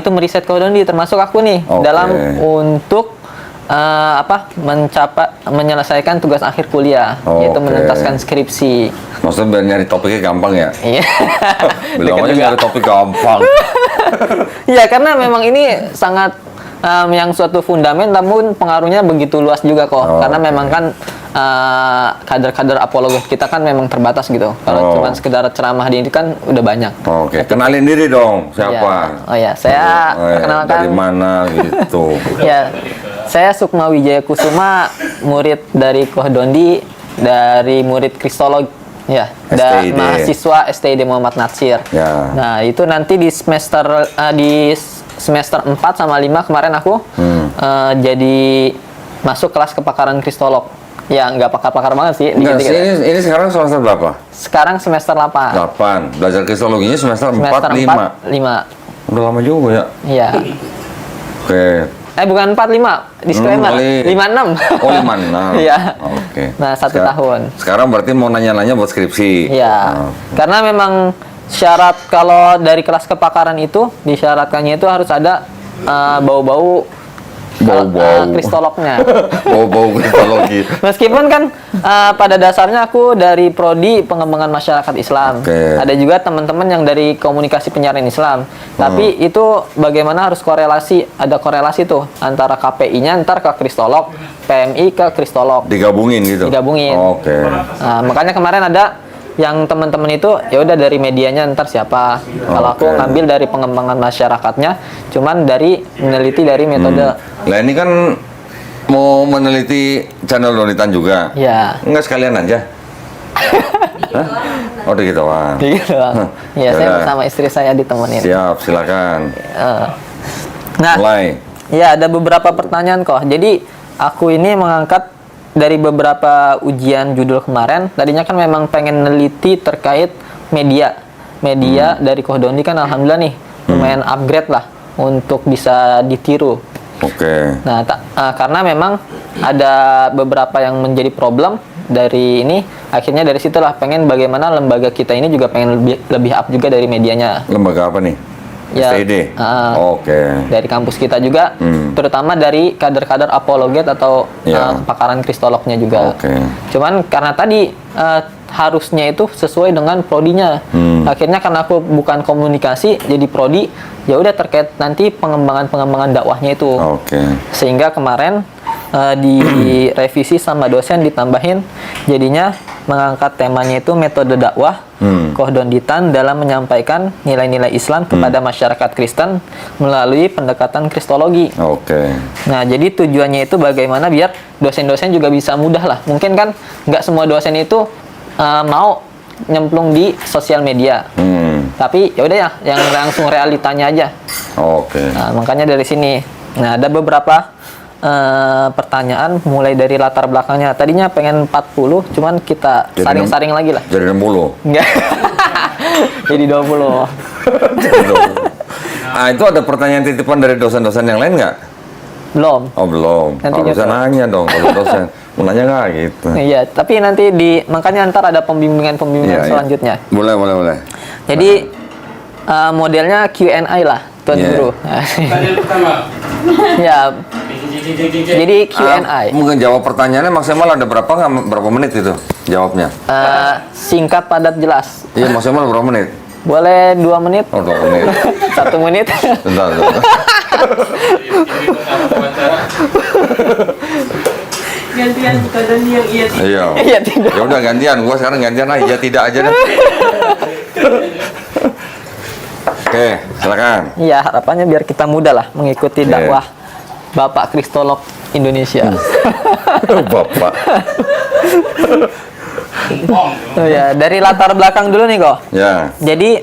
itu meriset Kodondi, termasuk aku nih dalam untuk menyelesaikan tugas akhir kuliah, yaitu menuntaskan skripsi. Maksudnya biar nyari topiknya gampang ya? Iya. Bilang aja nyari topik gampang. Iya, karena memang ini sangat yang suatu fundamen, namun pengaruhnya begitu luas juga kok. Karena memang kan kader-kader apologet kita kan memang terbatas gitu. Kalau cuma sekedar ceramah di ini kan udah banyak. Kenalin diri dong, siapa? Saya perkenalkan. Dari mana gitu? Ya, saya Sukma Wijaya Kusuma, murid dari Kodondi, dari murid Kristolog. Ya, dan mahasiswa STID Muhammad Natsir. Nah, itu nanti di semester 4 sama 5 kemarin aku jadi masuk kelas kepakaran Kristolog. Ya, nggak pakar-pakar banget sih. Ini sekarang semester berapa? Sekarang semester 8. 8. Belajar kristologinya semester 4, 5. Udah lama juga ya? Iya. Bukan 4, 5. Disclaimer. 56. Oh, 56. Iya. Nah, 1 tahun. Sekarang berarti mau nanya-nanya buat skripsi. Iya. Karena memang syarat kalau dari kelas kepakaran itu, disyaratkannya itu harus ada bau-bau kristolognya. Bau-bau kristologi. Meskipun kan pada dasarnya aku dari prodi pengembangan masyarakat Islam. Ada juga teman-teman yang dari komunikasi penyiaran Islam. Tapi itu bagaimana harus ada korelasi tuh antara KPI-nya ntar ke kristolog, PMI ke kristolog. Digabungin gitu. Digabungin. Nah, makanya kemarin ada yang teman-teman itu ya udah dari medianya ntar siapa. Kalau aku ngambil dari pengembangan masyarakatnya, cuman dari meneliti dari metode. Lah ini kan mau meneliti channel Donitan juga. Ya. Enggak sekalian aja. Hah? Oh, udah gitu bang. Gitu bang. Iya, saya bersama istri saya ditemenin. Siap, silakan. Nah, mulai. Ya, ada beberapa pertanyaan kok. Jadi aku ini mengangkat dari beberapa ujian judul kemarin. Tadinya kan memang pengen neliti terkait media dari Kodondi kan alhamdulillah nih lumayan upgrade lah untuk bisa ditiru. Nah, karena memang ada beberapa yang menjadi problem dari ini, akhirnya dari situlah pengen bagaimana lembaga kita ini juga pengen lebih up juga dari medianya. Lembaga apa nih? Ya, STID? Dari kampus kita juga, terutama dari kader-kader apologet atau pakaran kristolognya juga. Cuman karena tadi harusnya itu sesuai dengan prodinya. Akhirnya karena aku bukan komunikasi, jadi prodi, ya udah terkait nanti pengembangan dakwahnya itu. Sehingga kemarin direvisi sama dosen ditambahin, jadinya mengangkat temanya itu metode dakwah Kohdonditan dalam menyampaikan nilai-nilai Islam kepada masyarakat Kristen melalui pendekatan kristologi. Nah, jadi tujuannya itu bagaimana biar dosen-dosen juga bisa mudah lah. Mungkin kan nggak semua dosen itu mau nyemplung di sosial media. Tapi ya udah ya, yang langsung realitanya aja. Nah, makanya dari sini. Nah, ada beberapa pertanyaan mulai dari latar belakangnya. Tadinya pengen 40, cuman kita saring-saring lagi lah. Jadi 60? Enggak. Jadi 20. Itu ada pertanyaan titipan dari dosen-dosen yang lain nggak? Belum. Oh, belum. Kalau bisa nanya dong kalau dosen. Mau nanya nggak gitu? Iya, tapi nanti makanya ntar ada pembimbingan selanjutnya. Boleh. Jadi modelnya Q&A lah, Tuan Guru. Pertanyaan pertama. Ya. Jadi Q&A. Mungkin jawab pertanyaannya maksimal ada berapa menit itu jawabnya? Singkat, padat, jelas. Iya, maksimal berapa menit? Boleh 2 menit. Oh, 2 menit. 1 menit. Bentar. Gantian Kodondi yang iya tidak. Iya, tidak. Ya udah gantian, gua sekarang gantian lah, iya tidak aja deh. Oke, silakan. Iya, harapannya biar kita mudah lah mengikuti dakwah Bapak Kristolog Indonesia. Bapak. Oh ya, dari latar belakang dulu nih kok. Ya. Jadi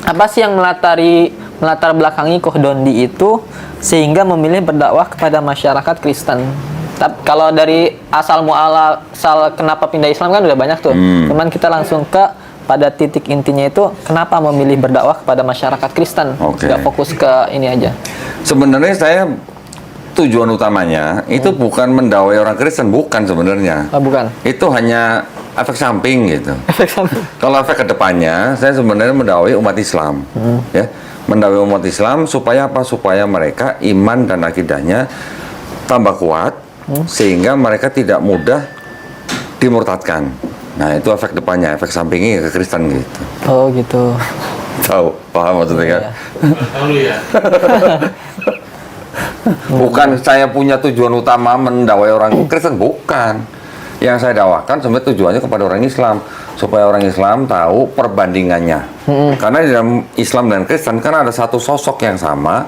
apa sih yang melatar belakangi Kodondi itu sehingga memilih berdakwah kepada masyarakat Kristen? Kalau dari asal muasal kenapa pindah Islam kan udah banyak tuh. Cuman kita langsung pada titik intinya itu kenapa memilih berdakwah kepada masyarakat Kristen? Nggak fokus ke ini aja. Sebenarnya saya tujuan utamanya itu bukan mendakwai orang Kristen, bukan sebenarnya. Bukan. Itu hanya efek samping gitu. Efek samping. Kalau efek kedepannya, saya sebenarnya mendakwai umat Islam, ya, Mendakwai umat Islam supaya apa? Supaya mereka iman dan akidahnya tambah kuat, sehingga mereka tidak mudah dimurtadkan. Nah, itu efek depannya, efek sampingnya ke Kristen gitu. Oh gitu. Tahu, paham maksudnya kan? Tahu ya. Bukan saya punya tujuan utama mendakwai orang Kristen, bukan. Yang saya dakwakan sebenarnya tujuannya kepada orang Islam, supaya orang Islam tahu perbandingannya. Karena di dalam Islam dan Kristen kan ada satu sosok yang sama,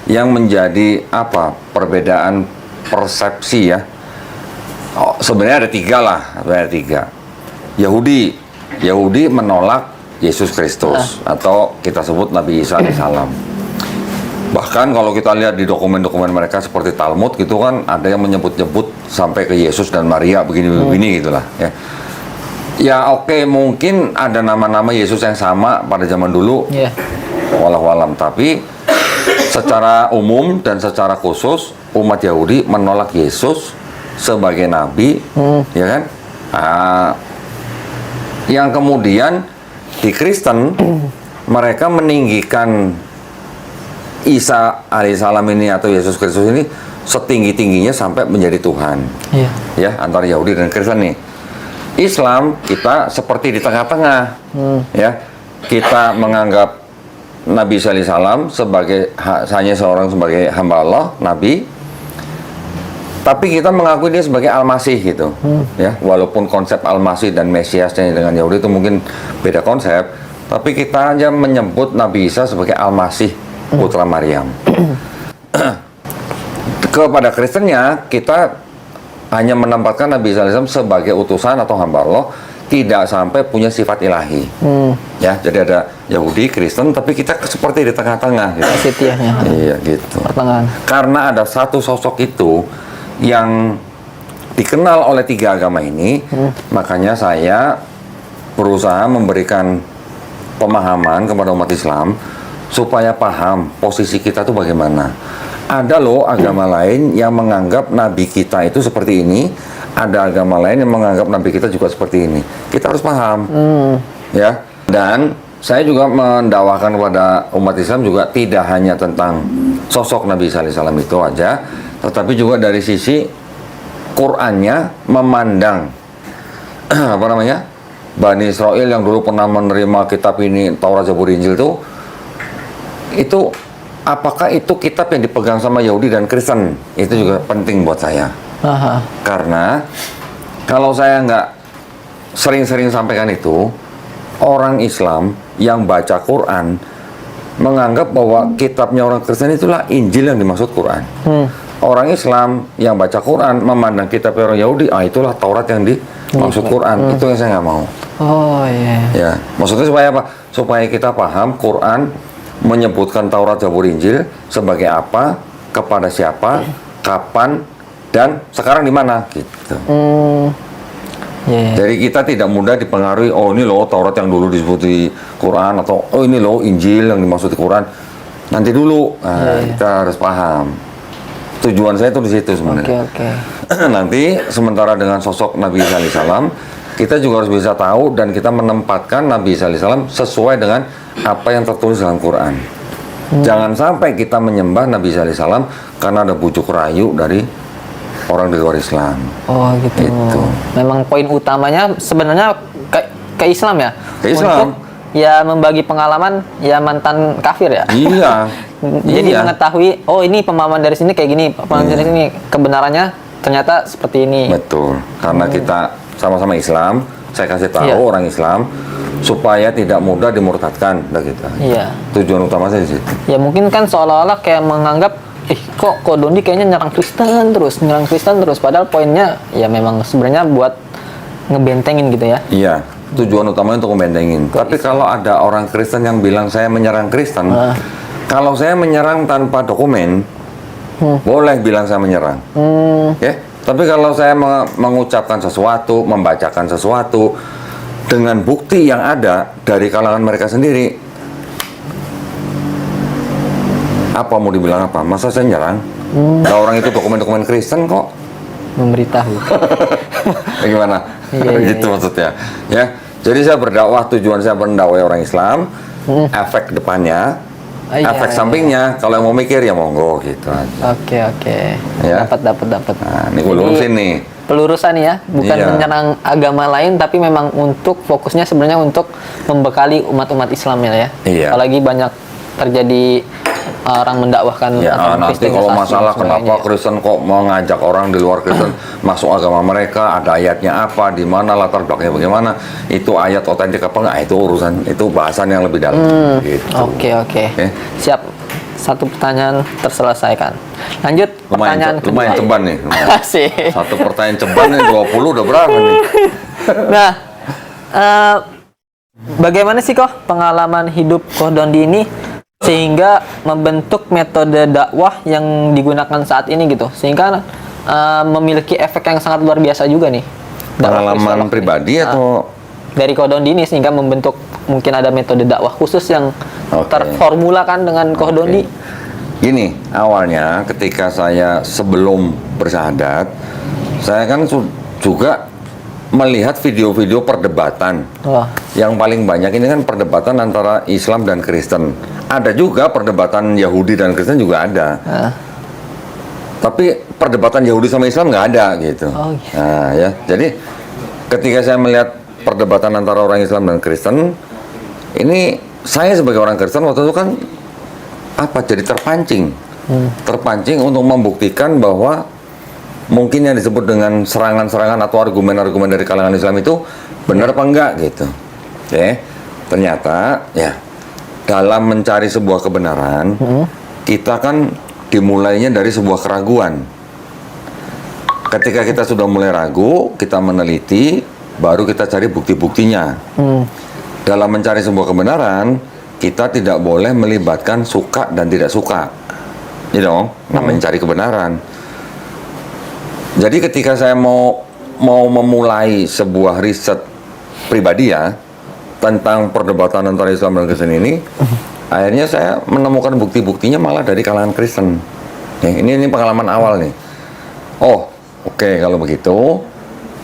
yang menjadi apa? Perbedaan persepsi ya. Oh, sebenarnya ada tiga lah, sebenarnya ada tiga. Yahudi menolak Yesus Kristus atau kita sebut Nabi Isa alaihissalam. Bahkan kalau kita lihat di dokumen-dokumen mereka seperti Talmud gitu kan, ada yang menyebut-nyebut sampai ke Yesus dan Maria begini-begini gitulah ya. Ya oke, mungkin ada nama-nama Yesus yang sama pada zaman dulu. Walau alam, tapi secara umum dan secara khusus umat Yahudi menolak Yesus sebagai nabi, ya kan? Yang kemudian di Kristen mereka meninggikan Isa alaihissalam ini atau Yesus Kristus ini setinggi-tingginya sampai menjadi Tuhan. Ya, antara Yahudi dan Kristen nih. Islam kita seperti di tengah-tengah. Ya. Kita menganggap Nabi Isa alaihissalam sebagai hanya sebagai hamba Allah, nabi. Tapi kita mengakui dia sebagai Al-Masih gitu. Ya, walaupun konsep Al-Masih dan Mesiasnya dengan Yahudi itu mungkin beda konsep, tapi kita aja menyebut Nabi Isa sebagai Al-Masih, putra Maryam. Kepada Kristennya kita hanya menempatkan Nabi Isa alaihissalam sebagai utusan atau hamba Allah, tidak sampai punya sifat ilahi. Ya, jadi ada Yahudi, Kristen, tapi kita seperti di tengah-tengah gitu. Iya gitu. Pertengahan. Karena ada satu sosok itu yang dikenal oleh tiga agama ini, makanya saya berusaha memberikan pemahaman kepada umat Islam supaya paham posisi kita tuh bagaimana. Ada loh agama lain yang menganggap nabi kita itu seperti ini, ada agama lain yang menganggap nabi kita juga seperti ini. Kita harus paham, ya. Dan saya juga mendakwakan kepada umat Islam juga tidak hanya tentang sosok Nabi Isa alaihissalam itu aja, tetapi juga dari sisi Qur'annya memandang apa namanya, Bani Israel yang dulu pernah menerima kitab ini, Taurat, Zabur, Injil itu apakah itu kitab yang dipegang sama Yahudi dan Kristen? Itu juga penting buat saya. Karena kalau saya nggak sering-sering sampaikan itu, orang Islam yang baca Quran menganggap bahwa kitabnya orang Kristen itulah Injil yang dimaksud Quran. Orang Islam yang baca Quran memandang kitabnya orang Yahudi, itulah Taurat yang dimaksud Quran. Itu yang saya nggak mau. Ya, maksudnya supaya apa? Supaya kita paham Quran menyebutkan Taurat, Zabur, Injil sebagai apa, kepada siapa, kapan, dan sekarang di mana gitu. Jadi kita tidak mudah dipengaruhi, oh ini loh Taurat yang dulu disebut di Quran, atau oh ini loh Injil yang dimaksud di Quran. Nanti dulu, kita harus paham. Tujuan saya itu di situ sebenarnya. Nanti sementara dengan sosok Nabi Isa alaihissalam, kita juga harus bisa tahu dan kita menempatkan Nabi Isa alaihissalam sesuai dengan apa yang tertulis dalam Quran. Jangan sampai kita menyembah Nabi Isa alaihissalam karena ada bujuk rayu dari orang di luar Islam. Oh gitu. Memang poin utamanya sebenarnya ke Islam ya. Ke Islam. Untuk ya membagi pengalaman ya mantan kafir ya. Iya. Jadi mengetahui, oh ini pemahaman dari sini kayak gini, pemahaman dari sini kebenarannya ternyata seperti ini. Betul. Karena kita sama-sama Islam, saya kasih tahu orang Islam supaya tidak mudah dimurtadkan, gitu. Tujuan utama saya di situ. Ya mungkin kan seolah-olah kayak menganggap, kok Dondi kayaknya nyerang Kristen terus, padahal poinnya ya memang sebenarnya buat ngebentengin gitu ya. Iya, tujuan utamanya untuk ngebentengin. Tapi kalau ada orang Kristen yang bilang saya menyerang Kristen, kalau saya menyerang tanpa dokumen, boleh bilang saya menyerang. Tapi kalau saya mengucapkan sesuatu, membacakan sesuatu dengan bukti yang ada dari kalangan mereka sendiri, apa mau dibilang apa? Masa saya nyerang? Nah, orang itu dokumen-dokumen Kristen kok memberitahu. Bagaimana? Gitu maksudnya. Ya, jadi saya berdakwah, tujuan saya mendakwai orang Islam. Efek depannya efek sampingnya kalau yang mau mikir ya monggo gitu aja. Oke. Ya. Dapat. Nah, ini gue lurusin nih. Pelurusan ya, bukan menyerang agama lain, tapi memang untuk fokusnya sebenarnya untuk membekali umat-umat Islam ya. Iya. Apalagi banyak terjadi orang mendakwahkan nanti kalau masalah kenapa Kristen kok mau ngajak orang di luar Kristen masuk agama mereka, ada ayatnya apa, di mana latar belakangnya bagaimana, itu ayat otentik apa enggak, itu urusan, itu bahasan yang lebih dalam. Gitu. Oke. Siap. Satu pertanyaan terselesaikan. Lanjut pertanyaan kedua. Lumayan ceban nih. Asik. Satu pertanyaan ceban nih 20 udah berapa nih? Nah, bagaimana sih kok pengalaman hidup Koh Dondi ini sehingga membentuk metode dakwah yang digunakan saat ini gitu, sehingga memiliki efek yang sangat luar biasa juga nih. Pengalaman pribadi atau dari Koh Dondi ini sehingga membentuk mungkin ada metode dakwah khusus yang terformulakan dengan Koh Dondi. Gini, awalnya ketika saya sebelum bersyahadat, saya kan juga melihat video-video perdebatan. Yang paling banyak ini kan perdebatan antara Islam dan Kristen. Ada juga perdebatan Yahudi dan Kristen juga ada. Tapi perdebatan Yahudi sama Islam nggak ada gitu. Nah, ya. Jadi ketika saya melihat perdebatan antara orang Islam dan Kristen, ini saya sebagai orang Kristen waktu itu kan jadi terpancing untuk membuktikan bahwa mungkin yang disebut dengan serangan-serangan atau argumen-argumen dari kalangan Islam itu benar apa enggak gitu. Oke. Ternyata ya dalam mencari sebuah kebenaran, kita kan dimulainya dari sebuah keraguan. Ketika kita sudah mulai ragu, kita meneliti, baru kita cari bukti-buktinya. Dalam mencari sebuah kebenaran, kita tidak boleh melibatkan suka dan tidak suka. You know, namanya cari kebenaran. Jadi ketika saya mau memulai sebuah riset pribadi ya tentang perdebatan antara Islam dan Kristen ini, akhirnya saya menemukan bukti-buktinya malah dari kalangan Kristen. Ini pengalaman awal nih. Oke, kalau begitu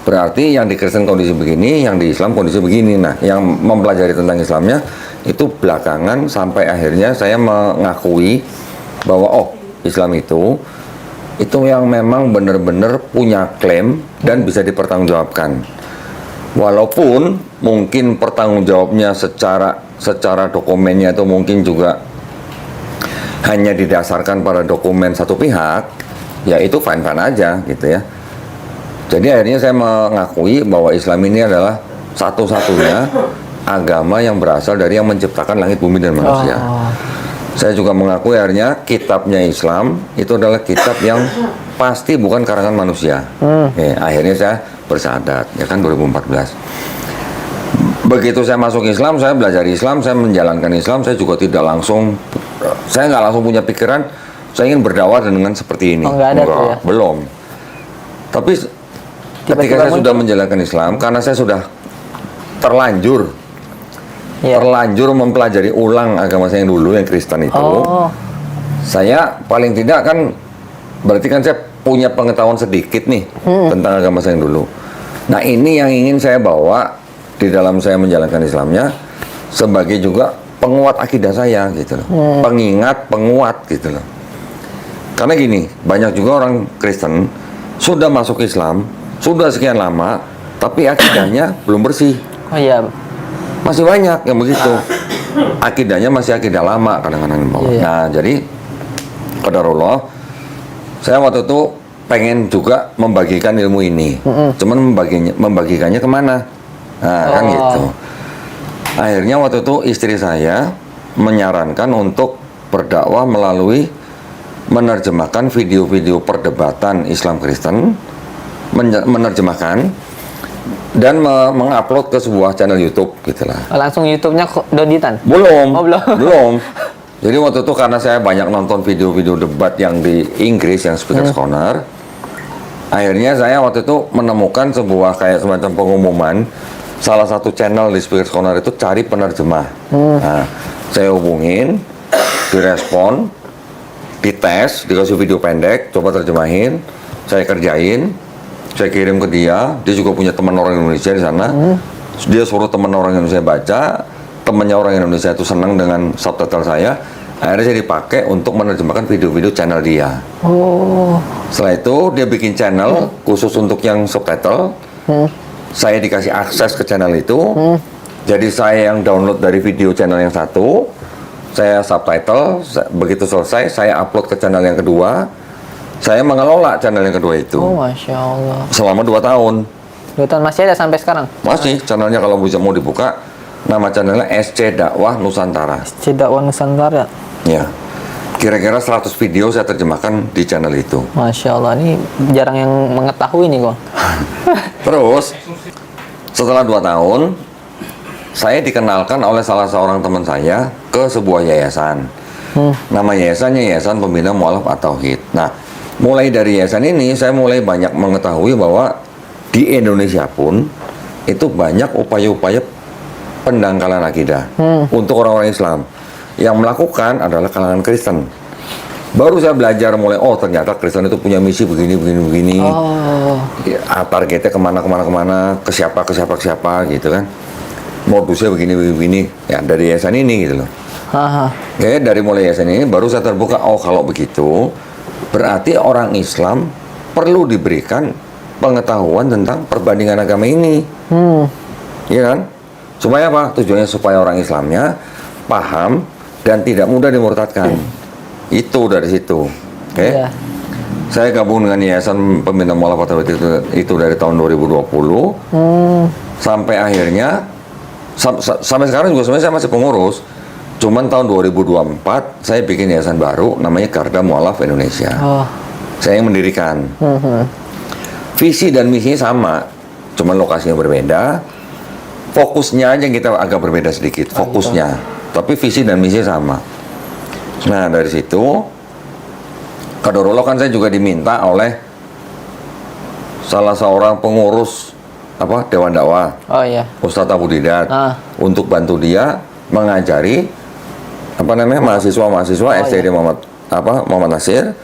berarti yang di Kristen kondisi begini, yang di Islam kondisi begini. Nah, yang mempelajari tentang Islamnya itu belakangan sampai akhirnya saya mengakui bahwa Islam itu yang memang benar-benar punya klaim dan bisa dipertanggungjawabkan. Walaupun mungkin pertanggungjawabnya secara dokumennya itu mungkin juga hanya didasarkan pada dokumen satu pihak, ya itu fine-fine aja gitu ya. Jadi akhirnya saya mengakui bahwa Islam ini adalah satu-satunya agama yang berasal dari yang menciptakan langit, bumi, dan manusia. Saya juga mengakui akhirnya kitabnya Islam itu adalah kitab yang pasti bukan karangan manusia. Akhirnya saya bersyahadat, ya kan 2014. Begitu saya masuk Islam, saya belajar Islam, saya menjalankan Islam, saya juga tidak langsung, saya nggak langsung punya pikiran, saya ingin berdakwah dengan seperti ini. Enggak, belum. Tapi ketika saya sudah menjalankan Islam, karena saya sudah terlanjur mempelajari ulang agama saya yang dulu, yang Kristen itu, saya paling tidak kan, berarti kan saya punya pengetahuan sedikit nih tentang agama saya yang dulu. Nah, ini yang ingin saya bawa di dalam saya menjalankan Islamnya sebagai juga penguat akidah saya gitu loh, penguat gitu loh. Karena gini, banyak juga orang Kristen sudah masuk Islam, sudah sekian lama, tapi akidahnya belum bersih. Masih banyak yang begitu. Akidahnya masih akidah lama kadang-kadang. Nah, jadi qadarullah, saya waktu itu pengen juga membagikan ilmu ini. Cuman membagikannya kemana? Nah, kan gitu. Akhirnya waktu itu istri saya menyarankan untuk berdakwah melalui menerjemahkan video-video perdebatan Islam Kristen, menerjemahkan dan mengupload ke sebuah channel YouTube gitulah. Langsung YouTube-nya Donditan? Belum. Jadi waktu itu karena saya banyak nonton video-video debat yang di Inggris, yang Speaker's Corner, akhirnya saya waktu itu menemukan sebuah kayak semacam pengumuman, salah satu channel di Speaker's Corner itu cari penerjemah. Nah, saya hubungin, direspon, dites, dikasih video pendek, coba terjemahin, saya kerjain, saya kirim ke dia juga punya teman orang Indonesia di sana, dia suruh teman orang Indonesia baca, temannya orang Indonesia itu senang dengan subtitle saya, Akhirnya saya dipakai untuk menerjemahkan video-video channel dia. Oh. Setelah itu dia bikin channel khusus untuk yang subtitle. Saya dikasih akses ke channel itu. Jadi saya yang download dari video channel yang satu, saya subtitle. Begitu selesai, saya upload ke channel yang kedua. Saya mengelola channel yang kedua itu. Oh, Masya Allah. Selama 2 tahun. 2 tahun masih ada sampai sekarang? Masih, channelnya kalau bisa mau dibuka, nama channelnya SC Dakwah Nusantara. SC Dakwah Nusantara. Ya, kira-kira 100 video saya terjemahkan di channel itu. Masya Allah, ini jarang yang mengetahui nih kok. Terus, setelah 2 tahun, saya dikenalkan oleh salah seorang teman saya ke sebuah yayasan. Nama yayasannya Yayasan Pembina Mu'alaf At-Tauhid. Nah, mulai dari yayasan ini, saya mulai banyak mengetahui bahwa di Indonesia pun itu banyak upaya-upaya pendangkalan akidah untuk orang-orang Islam. Yang melakukan adalah kalangan Kristen. Baru saya belajar mulai, oh ternyata Kristen itu punya misi begini. Oh. Ya, targetnya kemana, ke siapa gitu kan. Modusnya begini. Ya dari yayasan ini gitu loh. Oke, dari mulai yayasan ini baru saya terbuka, oh kalau begitu berarti orang Islam perlu diberikan pengetahuan tentang perbandingan agama ini. Iya kan? Supaya apa? Tujuannya supaya orang Islamnya paham dan tidak mudah dimurtadkan. Itu dari situ. Oke. Iya. Saya gabung dengan Yayasan Pembina Mu'alaf At-Tauhid itu dari tahun 2020 sampai akhirnya sampai sekarang juga sebenarnya saya masih pengurus. Cuman tahun 2024 saya bikin yayasan baru namanya Garda Mu'alaf Indonesia. Saya yang mendirikan. Visi dan misinya sama, cuman lokasinya berbeda. Fokusnya aja yang kita agak berbeda sedikit, fokusnya. Tapi visi dan misinya sama. Nah, dari situ Kadorullah kan saya juga diminta oleh salah seorang pengurus Dewan Dakwah. Oh iya. Ustadz Abu Didat untuk bantu dia mengajari mahasiswa-mahasiswa STD Muhammad Nasir.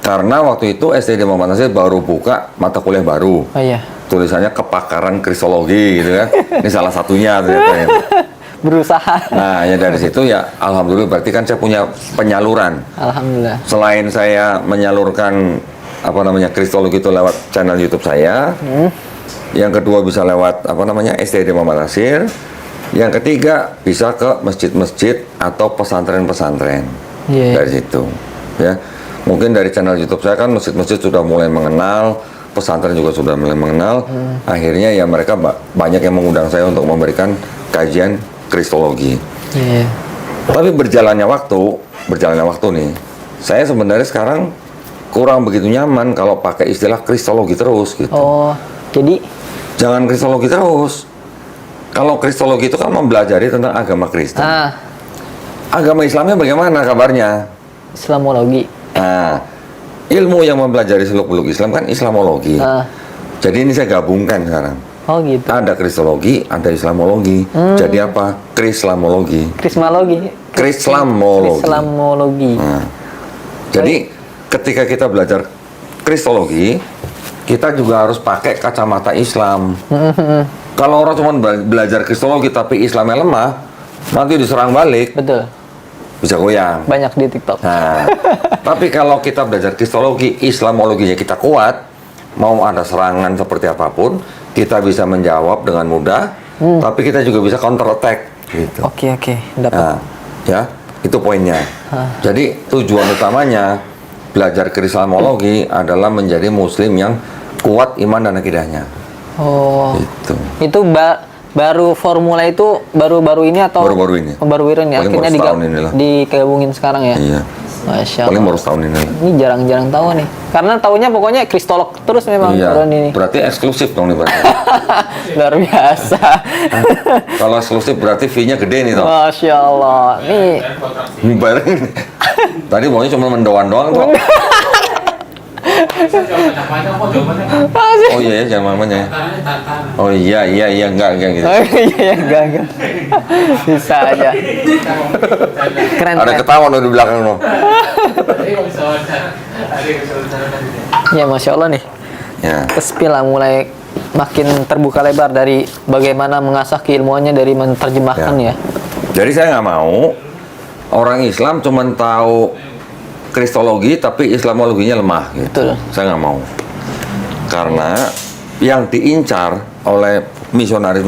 Karena waktu itu STD Muhammad Nasir baru buka mata kuliah baru. Oh iya. Tulisannya kepakaran kristologi gitu kan. Ini salah satunya ternyata ya. Berusaha. Nah, ya dari situ ya alhamdulillah berarti kan saya punya penyaluran. Alhamdulillah. Selain saya menyalurkan kristologi itu lewat channel YouTube saya. Yang kedua bisa lewat STD Muhammad Nasir. Yang ketiga bisa ke masjid-masjid atau pesantren-pesantren. Dari situ. Ya. Mungkin dari channel YouTube saya kan masjid-masjid sudah mulai mengenal, pesantren juga sudah mulai mengenal. Akhirnya ya mereka banyak yang mengundang saya untuk memberikan kajian kristologi. Tapi berjalannya waktu nih, saya sebenarnya sekarang kurang begitu nyaman kalau pakai istilah kristologi terus gitu. Oh, jadi jangan kristologi terus. Kalau kristologi itu kan mempelajari tentang agama Kristen. Agama Islamnya bagaimana kabarnya? Islamologi. Nah, ilmu yang mempelajari seluk-beluk Islam kan Islamologi. Jadi ini saya gabungkan sekarang. Oh gitu. Ada kristologi, ada Islamologi. Jadi apa? Krislamologi. Krislamologi. Nah, jadi ketika kita belajar kristologi, kita juga harus pakai kacamata Islam. Kalau orang cuma belajar kristologi tapi Islamnya lemah, nanti diserang balik. Betul. Bisa goyang. Banyak di TikTok. Nah, tapi kalau kita belajar kristologi, Islamologinya kita kuat, mau ada serangan seperti apapun, kita bisa menjawab dengan mudah, tapi kita juga bisa counter attack. Gitu. Oke, dapat. Nah, ya, itu poinnya. Jadi tujuan utamanya belajar Islamologi adalah menjadi Muslim yang kuat iman dan akidahnya. Oh. Gitu. Itu baru formula itu baru-baru ini atau baru-baru ini? Baru-baru ini. Akhirnya digabungin sekarang ya. Iya. Masya Allah. Paling baru setahun ini. Ini jarang-jarang tahu nih. Karena taunya pokoknya kristolog terus memang ini. Berarti eksklusif dong nih berarti. Luar biasa. Kalau eksklusif berarti fee-nya gede nih toh. Masya Allah. Nih. Tadi maunya cuma mendoan doang toh. Oh iya ya, jangan mamanya. Oh iya enggak gitu. Oh iya enggak. Bisa aja. Keren. Ada ketawa di belakang lo. Ya Masya Allah nih. Ya. Spill lah mulai makin terbuka lebar dari bagaimana mengasah keilmuannya dari menerjemahkan ya. Jadi saya nggak mau orang Islam cuma tahu kristologi tapi Islamologinya lemah gitu. Betul. Saya nggak mau. Karena yang diincar oleh misionaris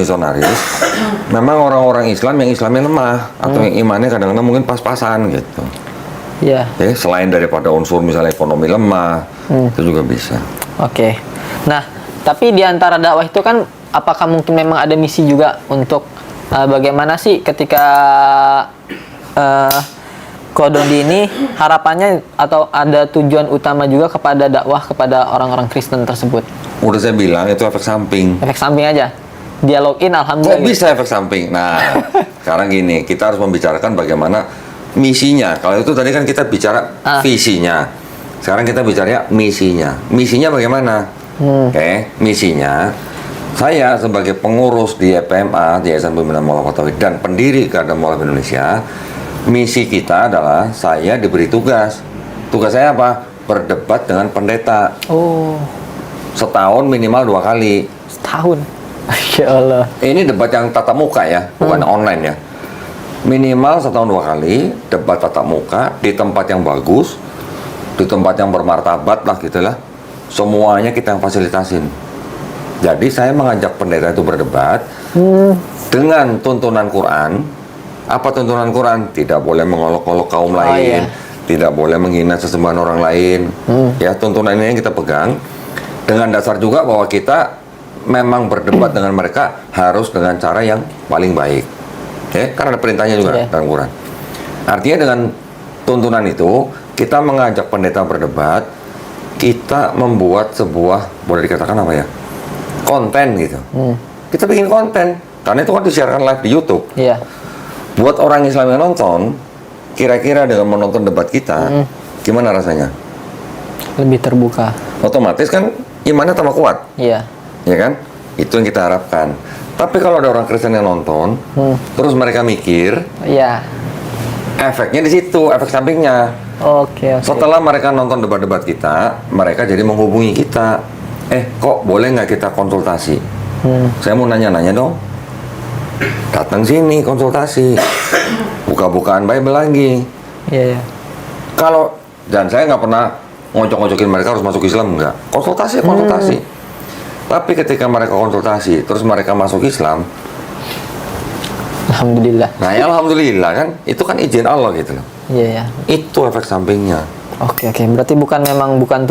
memang orang-orang Islam yang Islamnya lemah atau yang imannya kadang-kadang mungkin pas-pasan gitu. Iya. Selain daripada unsur misalnya ekonomi lemah, itu juga bisa. Oke. Nah, tapi di antara dakwah itu kan apakah mungkin memang ada misi juga untuk bagaimana sih ketika Kodondi ini harapannya atau ada tujuan utama juga kepada dakwah kepada orang-orang Kristen tersebut? Udah saya bilang itu efek samping. Efek samping aja. Dia login alhamdulillah. Kok bisa efek samping? Nah, sekarang gini, kita harus membicarakan bagaimana misinya. Kalau itu tadi kan kita bicara visinya. Sekarang kita bicara misinya. Misinya bagaimana? Oke, misinya saya sebagai pengurus di EPMA, di Yayasan Pembinaan Mualaf Tauhid dan pendiri Kadam Mualaf Indonesia, misi kita adalah saya diberi tugas. Tugas saya apa? Berdebat dengan pendeta. Oh, Setahun minimal 2 kali. setahun. Masya Allah. Ini debat yang tatap muka ya, bukan online ya. Minimal setahun 2 kali, debat tatap muka di tempat yang bagus, di tempat yang bermartabat lah gitu lah. Semuanya kita yang fasilitasin. Jadi saya mengajak pendeta itu berdebat dengan tuntunan Quran. Apa tuntunan Quran? Tidak boleh mengolok-olok kaum lain, tidak boleh menghina sesembahan orang lain. Ya, tuntunan ini yang kita pegang. Dengan dasar juga bahwa kita memang berdebat dengan mereka harus dengan cara yang paling baik. Ya, karena ada perintahnya juga dalam Quran. Artinya dengan tuntunan itu kita mengajak pendeta berdebat, kita membuat sebuah, boleh dikatakan apa ya, konten gitu. Kita bikin konten karena itu kan disiarkan live di YouTube. Iya. Buat orang Islam yang nonton, kira-kira dengan menonton debat kita, gimana rasanya? Lebih terbuka. Otomatis kan imannya tambah kuat. Iya. Ya kan? Itu yang kita harapkan. Tapi kalau ada orang Kristen yang nonton, terus mereka mikir, Iya. efeknya di situ, efek sampingnya. Oke. Setelah mereka nonton debat-debat kita, mereka jadi menghubungi kita. Kok boleh nggak kita konsultasi? Saya mau nanya-nanya dong. Datang sini konsultasi. Buka-bukaan Bible lagi. Iya, iya. Kalau, dan saya nggak pernah ngocok-ngocokin mereka harus masuk Islam, enggak. Konsultasi. Tapi ketika mereka konsultasi, terus mereka masuk Islam, Alhamdulillah. nah ya alhamdulillah kan, itu kan izin Allah gitu loh. Iya, iya. Itu efek sampingnya. Oke. Berarti bukan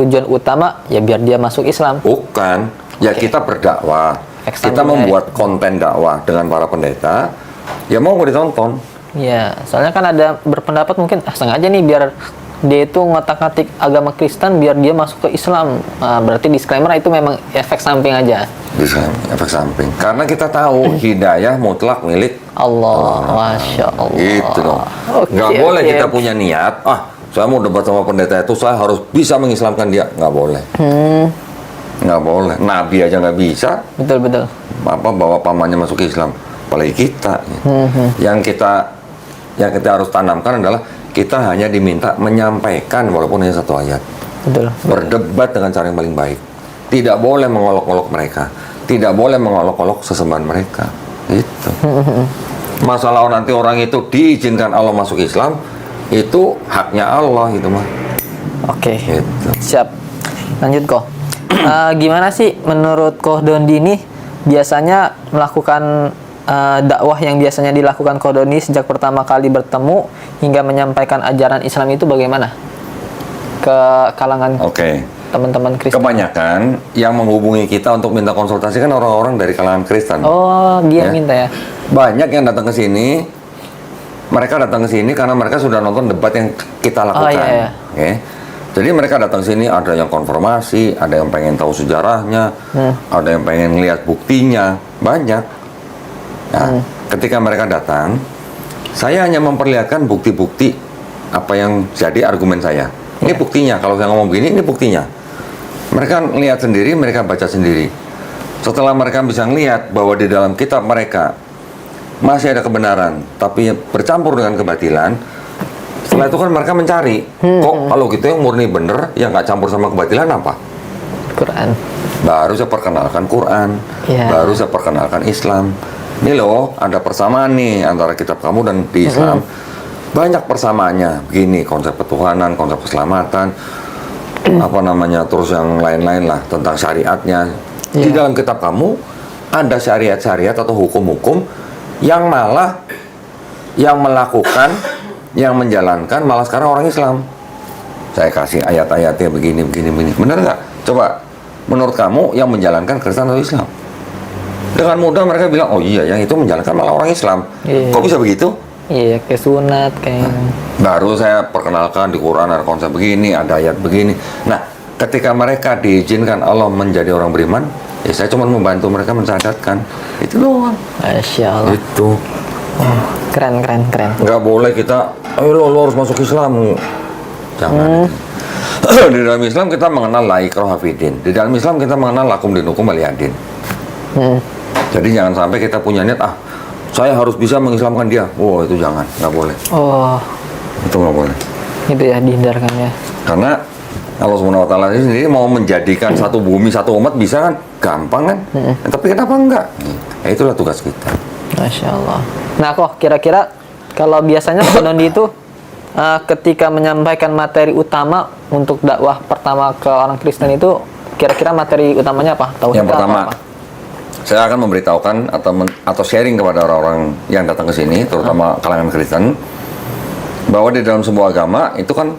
tujuan utama ya biar dia masuk Islam. Bukan. Ya kita berdakwah. Efek Kita sampingnya membuat konten dakwah dengan para pendeta. Ya mau ditonton. Iya, soalnya kan ada berpendapat mungkin sengaja nih biar dia itu ngotak-ngatik agama Kristen biar dia masuk ke Islam. Nah, berarti disclaimer itu memang efek samping aja. Bisa efek samping. Karena kita tahu hidayah mutlak milik Allah. Masya Allah. Gitu dong. Nggak Oke, boleh oke. kita punya niat, saya mau debat sama pendeta itu, saya harus bisa mengislamkan dia. Nggak boleh. Nggak boleh. Nabi aja nggak bisa. Betul. Apa bawa pamannya masuk Islam. Apalagi kita. Yang kita harus tanamkan adalah kita hanya diminta menyampaikan walaupun hanya 1 ayat. Betul. Berdebat dengan cara yang paling baik. Tidak boleh mengolok-olok mereka. Tidak boleh mengolok-olok sesembahan mereka. Itu. Masalah nanti orang itu diizinkan Allah masuk Islam, itu haknya Allah itu mah. Oke. Gitu. Siap. Lanjut kok. Gimana sih menurut Kodondi ini biasanya melakukan dakwah yang biasanya dilakukan Kodondi sejak pertama kali bertemu hingga menyampaikan ajaran Islam itu bagaimana ke kalangan teman-teman Kristen? Kebanyakan yang menghubungi kita untuk minta konsultasi kan orang-orang dari kalangan Kristen. Oh, dia minta ya? Banyak yang datang ke sini. Mereka datang ke sini karena mereka sudah nonton debat yang kita lakukan. Oh, iya. Oke. Jadi mereka datang sini, ada yang konfirmasi, ada yang pengen tahu sejarahnya, ada yang pengen lihat buktinya, banyak. Nah, ketika mereka datang, saya hanya memperlihatkan bukti-bukti apa yang jadi argumen saya. Ini buktinya, kalau saya ngomong begini, ini buktinya. Mereka lihat sendiri, mereka baca sendiri. Setelah mereka bisa lihat bahwa di dalam kitab mereka masih ada kebenaran, tapi bercampur dengan kebatilan, setelah itu kan mereka mencari, kok kalau gitu yang murni bener, yang nggak campur sama kebatilan apa? Quran. Baru saya perkenalkan Quran, baru saya perkenalkan Islam. Ini loh, ada persamaan nih antara kitab kamu dan di Islam. banyak persamaannya. Begini, konsep ketuhanan, konsep keselamatan, terus yang lain-lain lah tentang syariatnya. Di dalam kitab kamu ada syariat-syariat atau hukum-hukum yang malah yang melakukan, yang menjalankan malah sekarang orang Islam. Saya kasih ayat-ayatnya begini. Benar nggak? Coba, menurut kamu yang menjalankan Kristen atau Islam? Dengan mudah mereka bilang, oh iya, yang itu menjalankan malah orang Islam. Kok bisa begitu? Iya, kayak sunat, kayak... Baru saya perkenalkan di Quran ada konsep begini, ada ayat begini. Nah, ketika mereka diizinkan Allah menjadi orang beriman, ya saya cuma membantu mereka mensadarkan. Itu doang. Masya Allah. Itu. Keren. Nggak boleh kita, ayo lo harus masuk Islam. Jangan. Di dalam Islam kita mengenal la ikraha fiddin. Di dalam Islam kita mengenal lakum dinukum waliyadin. Jadi jangan sampai kita punya niat, saya harus bisa mengislamkan dia. Oh, itu jangan, nggak boleh. Oh. Itu nggak boleh. Itu ya, dihindarkan ya. Karena Allah Subhanahu Wa Taala sendiri mau menjadikan satu bumi, satu umat bisa kan, gampang kan? Tapi kenapa enggak? Ya, itulah tugas kita. Masya Allah. Nah, kok kira-kira kalau biasanya Dondi itu ketika menyampaikan materi utama untuk dakwah pertama ke orang Kristen itu, kira-kira materi utamanya apa? Yang pertama, saya akan memberitahukan atau sharing kepada orang-orang yang datang ke sini, terutama kalangan Kristen, bahwa di dalam sebuah agama itu kan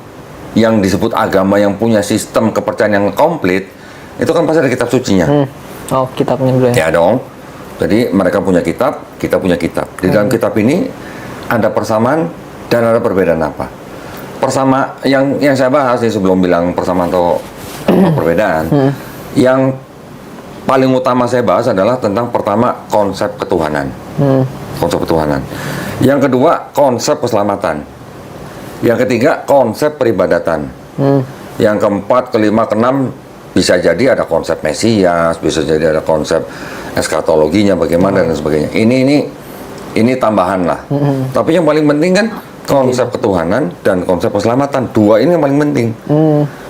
yang disebut agama yang punya sistem kepercayaan yang komplit, itu kan pasti ada kitab sucinya. Oh, kitabnya dulu ya? Ya dong. Jadi mereka punya kitab, kita punya kitab. Di dalam kitab ini ada persamaan dan ada perbedaan apa? Persama yang saya bahas nih sebelum bilang persamaan atau perbedaan, yang paling utama saya bahas adalah tentang pertama konsep ketuhanan. Konsep ketuhanan. Yang kedua konsep keselamatan. Yang ketiga konsep peribadatan. Yang keempat, kelima, keenam bisa jadi ada konsep Mesias, bisa jadi ada konsep eskatologinya bagaimana dan sebagainya. Ini tambahan lah. Tapi yang paling penting kan konsep ketuhanan dan konsep keselamatan. Dua ini yang paling penting.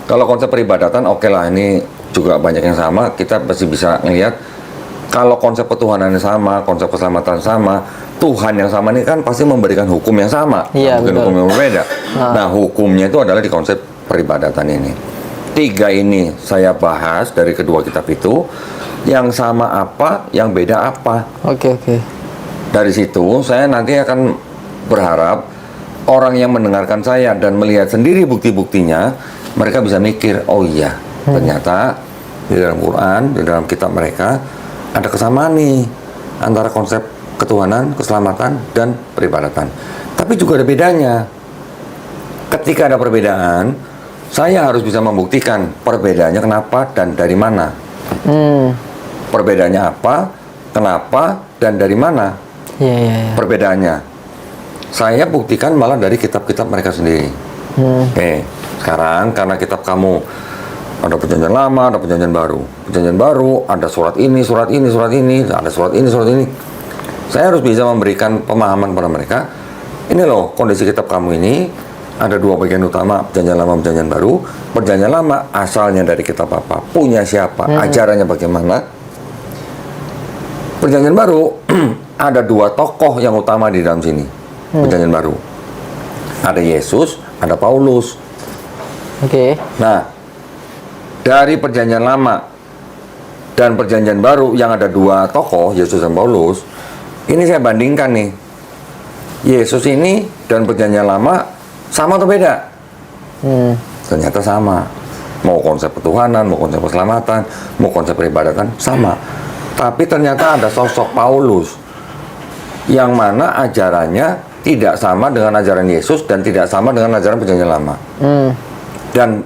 Kalau konsep peribadatan oke lah, ini juga banyak yang sama. Kita pasti bisa ngelihat kalau konsep ketuhanan yang sama, konsep keselamatan sama, Tuhan yang sama ini kan pasti memberikan hukum yang sama, bukan hukum yang berbeda. Nah, hukumnya itu adalah di konsep peribadatan ini. Tiga ini saya bahas dari kedua kitab itu. Yang sama apa, yang beda apa. Oke. Dari situ saya nanti akan berharap orang yang mendengarkan saya dan melihat sendiri bukti-buktinya, mereka bisa mikir, oh iya, ternyata di dalam Quran, di dalam kitab mereka ada kesamaan nih antara konsep ketuhanan, keselamatan, dan peribadatan. Tapi juga ada bedanya. Ketika ada perbedaan, saya harus bisa membuktikan perbedaannya kenapa dan dari mana. Perbedaannya apa, kenapa, dan dari mana perbedaannya. Saya buktikan malah dari kitab-kitab mereka sendiri. Oke, sekarang karena kitab kamu ada perjanjian lama, ada perjanjian baru. Perjanjian baru ada surat ini, ada surat ini. Saya harus bisa memberikan pemahaman pada mereka. Ini loh kondisi kitab kamu ini ada dua bagian utama, perjanjian lama, perjanjian baru. Perjanjian lama asalnya dari kitab apa, punya siapa, ajarannya bagaimana. Perjanjian baru ada dua tokoh yang utama di dalam sini. Perjanjian baru ada Yesus, ada Paulus. Nah, dari perjanjian lama dan perjanjian baru yang ada dua tokoh, Yesus dan Paulus, ini saya bandingkan nih. Yesus ini dan perjanjian lama sama atau beda? Ternyata sama. Mau konsep ketuhanan, mau konsep keselamatan, mau konsep peribadatan, sama. Tapi ternyata ada sosok Paulus yang mana ajarannya tidak sama dengan ajaran Yesus dan tidak sama dengan ajaran perjanjian lama. Dan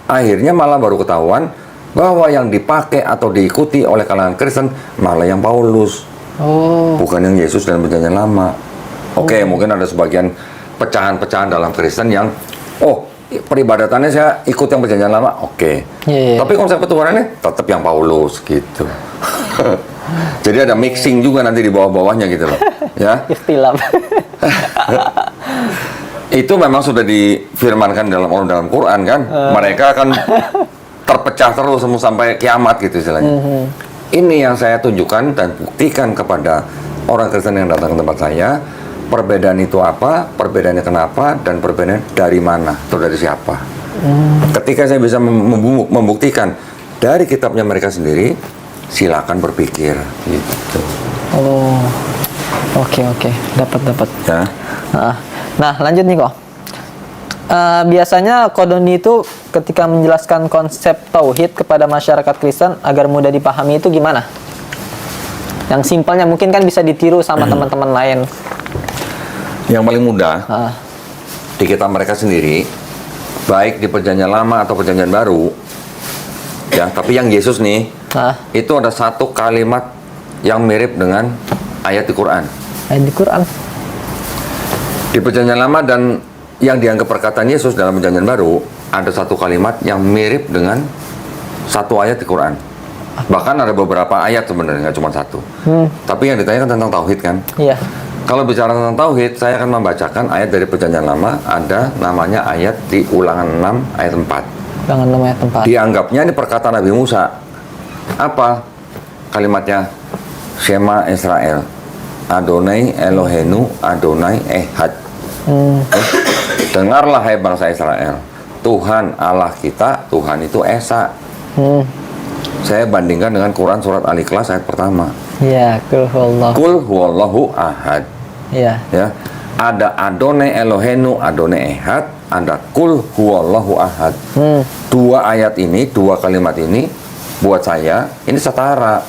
akhirnya malah baru ketahuan bahwa yang dipakai atau diikuti oleh kalangan Kristen malah yang Paulus, bukan yang Yesus dan perjanjian lama. Oke, mungkin ada sebagian pecahan-pecahan dalam Kristen yang peribadatannya saya ikut yang perjanjian lama, tapi konsep ketuhanannya tetap yang Paulus gitu. Jadi ada mixing juga nanti di bawah-bawahnya gitu loh, ya. Ikhtilaf. Itu memang sudah difirmankan dalam Quran kan. Mereka akan terpecah terus sampai kiamat gitu istilahnya. Ini yang saya tunjukkan dan buktikan kepada orang Kristen yang datang ke tempat saya, perbedaan itu apa, perbedaannya kenapa, dan perbedaan dari mana atau dari siapa. Ketika saya bisa membuktikan dari kitabnya mereka sendiri, silakan berpikir gitu. Oh, oke, dapat. Ya. Nah, lanjut nih kok. Biasanya Qadhoni itu ketika menjelaskan konsep tauhid kepada masyarakat Kristen agar mudah dipahami itu gimana? Yang simpelnya mungkin kan bisa ditiru sama teman-teman lain. Yang paling mudah di kitab mereka sendiri, baik di Perjanjian Lama atau Perjanjian Baru, ya. Tapi yang Yesus nih, itu ada satu kalimat yang mirip dengan ayat di Quran. Ayat di Quran. Di Perjanjian Lama dan yang dianggap perkataan Yesus dalam Perjanjian Baru, ada satu kalimat yang mirip dengan satu ayat di Quran. Bahkan ada beberapa ayat sebenarnya, nggak cuma satu. Tapi yang ditanyakan tentang tauhid kan? Iya. Kalau bicara tentang tauhid, saya akan membacakan ayat dari Perjanjian Lama, ada namanya ayat di Ulangan 6 ayat 4. Ulangan 6 ayat 4. Dianggapnya ini perkataan Nabi Musa. Apa kalimatnya? Shema Israel, Adonai Elohenu, Adonai Ehad. Dengarlah hai bangsa Israel, Tuhan Allah kita, Tuhan itu Esa. Saya bandingkan dengan Quran surat Al-Ikhlas ayat pertama. Iya, Kul huwallahu ahad. Iya. Ya. Ada Adonai Elohenu, Adonai Ehad, ada Kul huwallahu ahad. Dua ayat ini, dua kalimat ini buat saya ini setara.